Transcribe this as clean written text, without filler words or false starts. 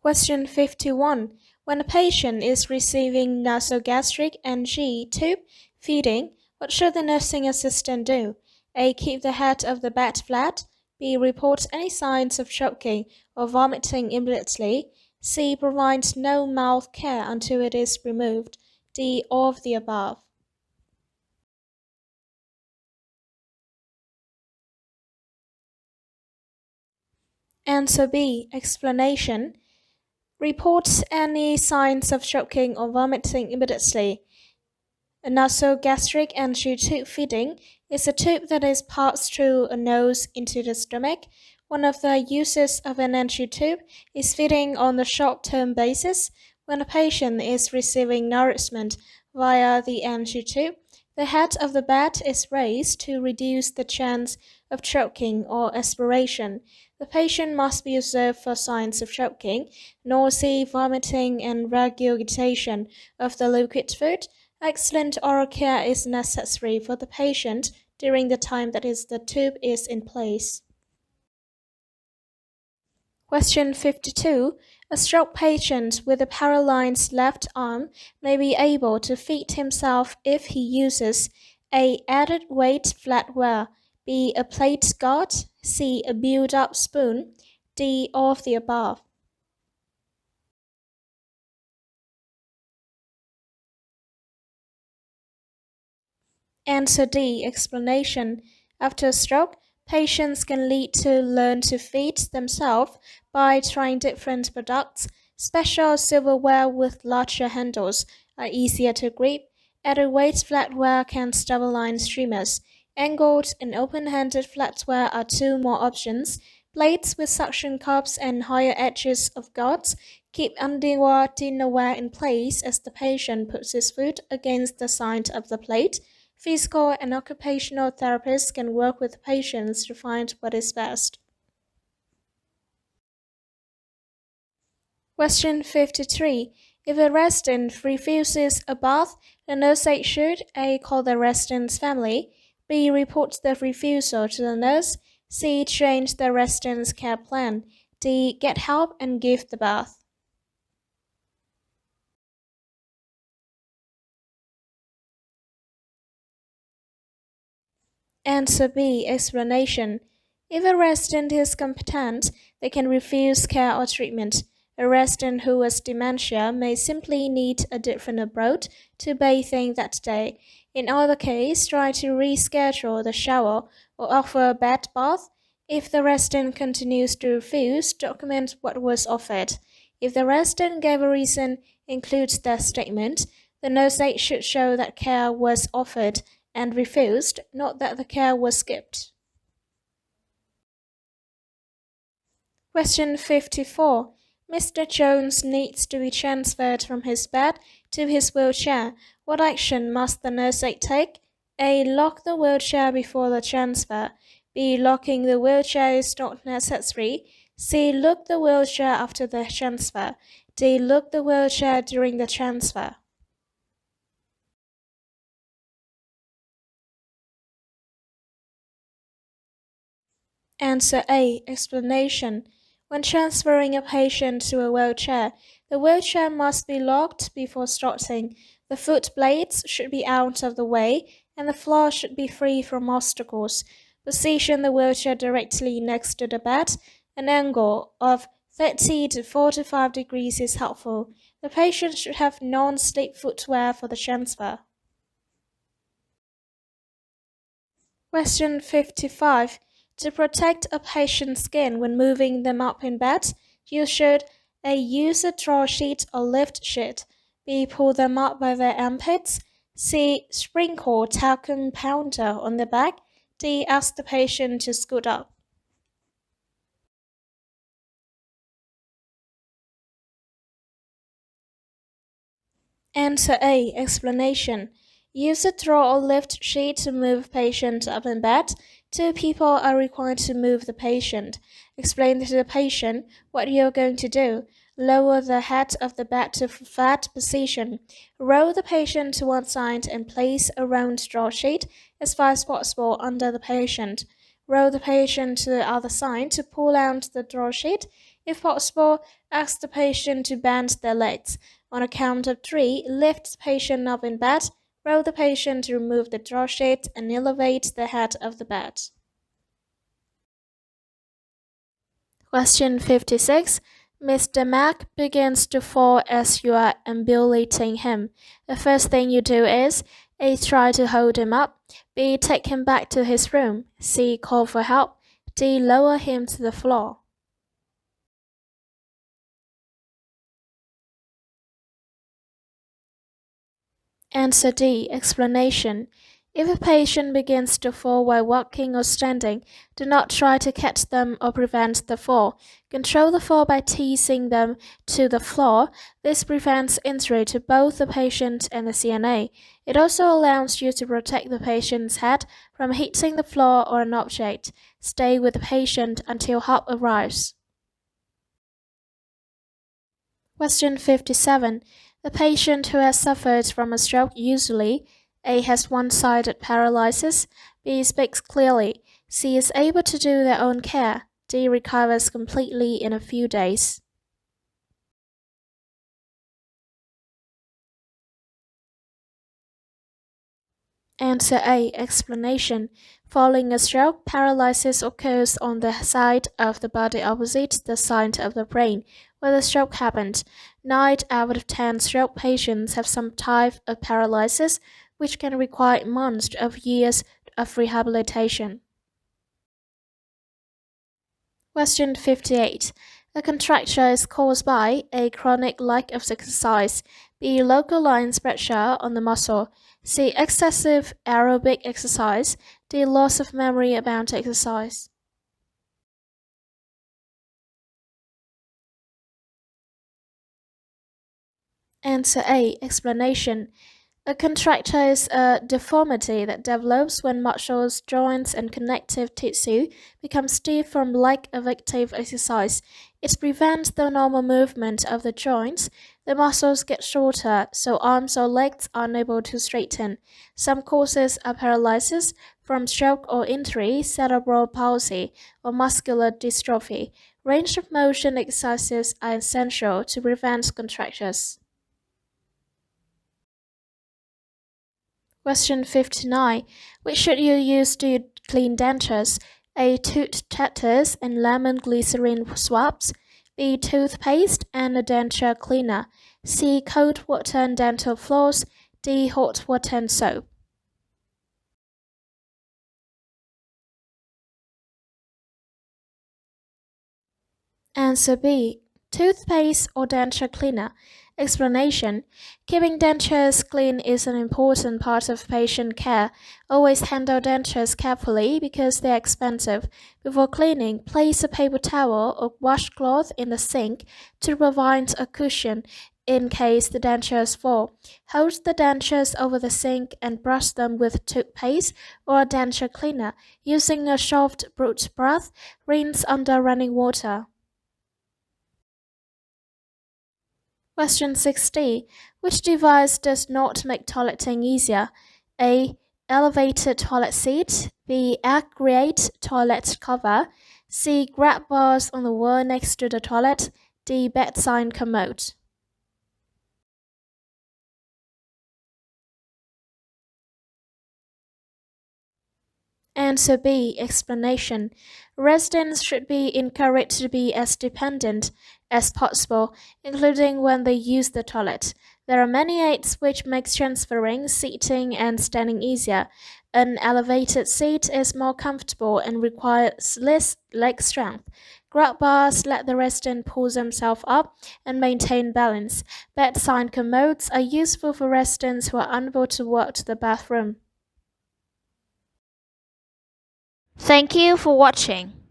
Question 51. When a patient is receiving nasogastric NG tube feeding, what should the nursing assistant do? A. Keep the head of the bed flat. B. Report any signs of choking or vomiting immediately. C. Provide no mouth care until it is removed. D. All of the above. Answer B. Explanation. Report any signs of choking or vomiting immediately. A nasogastric entry tube feeding is a tube that is passed through a nose into the stomach. One of the uses of an entry tube is feeding on a short-term basis. When a patient is receiving nourishment via the entry tube, the head of the bed is raised to reduce the chance of choking or aspiration. The patient must be observed for signs of choking, nausea, vomiting, and regurgitation of the liquid food. Excellent oral care is necessary for the patient during the time that the tube is in place. Question 52. A stroke patient with a paralyzed left arm may be able to feed himself if he uses A. Added weight flatware, B. A plate guard, C. A build-up spoon, D. All of the above. Answer D. Explanation. After a stroke, patients can learn to feed themselves by trying different products. Special silverware with larger handles are easier to grip. Added weight flatware can stabilize streamers. Angled and open-handed flatware are two more options. Plates with suction cups and higher edges of guards keep underwater dinnerware in place as the patient puts his foot against the side of the plate. Physical and occupational therapists can work with patients to find what is best. Question 53. If a resident refuses a bath, the nurse should A. Call the resident's family, B. Report the refusal to the nurse, C. Change the resident's care plan, D. Get help and give the bath. Answer B. Explanation. If a resident is competent, they can refuse care or treatment. A resident who has dementia may simply need a different approach to bathing that day. In other cases, try to reschedule the shower or offer a bed bath. If the resident continues to refuse, document what was offered. If the resident gave a reason, include their statement. The nurse aide should show that care was offered and refused, not that the care was skipped. Question 54. Mr. Jones needs to be transferred from his bed to his wheelchair. What action must the nurse aide take? A. Lock the wheelchair before the transfer. B. Locking the wheelchair is not necessary. C. Lock the wheelchair after the transfer. D. Lock the wheelchair during the transfer. Answer A. Explanation. When transferring a patient to a wheelchair, the wheelchair must be locked before starting. The foot blades should be out of the way, and the floor should be free from obstacles. Position the wheelchair directly next to the bed. An angle of 30 to 45 degrees is helpful. The patient should have non-slip footwear for the transfer. Question 55. To protect a patient's skin when moving them up in bed, you should A. Use a draw sheet or lift sheet, B. Pull them up by their armpits, C. Sprinkle talcum powder on the back, D. Ask the patient to scoot up. Answer A. Explanation. Use a draw or lift sheet to move patient up in bed. Two people are required to move the patient. Explain to the patient what you're going to do. Lower the head of the bed to flat position. Roll the patient to one side and place a round draw sheet as far as possible under the patient. Roll the patient to the other side to pull out the draw sheet. If possible, ask the patient to bend their legs. On a count of three, lift the patient up in bed, roll the patient to remove the draw sheet, and elevate the head of the bed. Question 56. Mr. Mac begins to fall as you are ambulating him. The first thing you do is A. Try to hold him up. B. Take him back to his room. C. Call for help. D. Lower him to the floor. Answer D. Explanation. If a patient begins to fall while walking or standing, do not try to catch them or prevent the fall. Control the fall by teasing them to the floor. This prevents injury to both the patient and the CNA. It also allows you to protect the patient's head from hitting the floor or an object. Stay with the patient until help arrives. Question 57. The patient who has suffered from a stroke usually A. has one-sided paralysis, B. speaks clearly, C. is able to do their own care, D. recovers completely in a few days. Answer A. Explanation. Following a stroke, paralysis occurs on the side of the body opposite the side of the brain where the stroke happened. 9 out of 10 stroke patients have some type of paralysis, which can require months of years of rehabilitation. Question 58. A contracture is caused by A. Chronic lack of exercise, B. Localized pressure on the muscle, C. Excessive aerobic exercise, D. Loss of memory about exercise. Answer A. Explanation. A contracture is a deformity that develops when muscles, joints, and connective tissue become stiff from lack of active exercise. It prevents the normal movement of the joints. The muscles get shorter, so arms or legs are unable to straighten. Some causes are paralysis from stroke or injury, cerebral palsy, or muscular dystrophy. Range of motion exercises are essential to prevent contractures. Question 59. Which should you use to clean dentures? A. Tooth tethers and lemon glycerin swabs. B. Toothpaste and a denture cleaner. C. Cold water and dental floss. D. Hot water and soap. Answer B. Toothpaste or denture cleaner. Explanation. Keeping dentures clean is an important part of patient care. Always handle dentures carefully because they are expensive. Before cleaning, place a paper towel or washcloth in the sink to provide a cushion in case the dentures fall. Hold the dentures over the sink and brush them with toothpaste or a denture cleaner. Using a soft root brush, rinse under running water. Question 60. Which device does not make toileting easier? A. Elevated toilet seat. B. Accurate toilet cover. C. Grab bars on the wall next to the toilet. D. Bedside commode. Answer B. Explanation. Residents should be encouraged to be as dependent as possible, including when they use the toilet. There are many aids which make transferring, seating, and standing easier. An elevated seat is more comfortable and requires less leg strength. Grab bars let the resident pull themselves up and maintain balance. Bedside commodes are useful for residents who are unable to walk to the bathroom. Thank you for watching.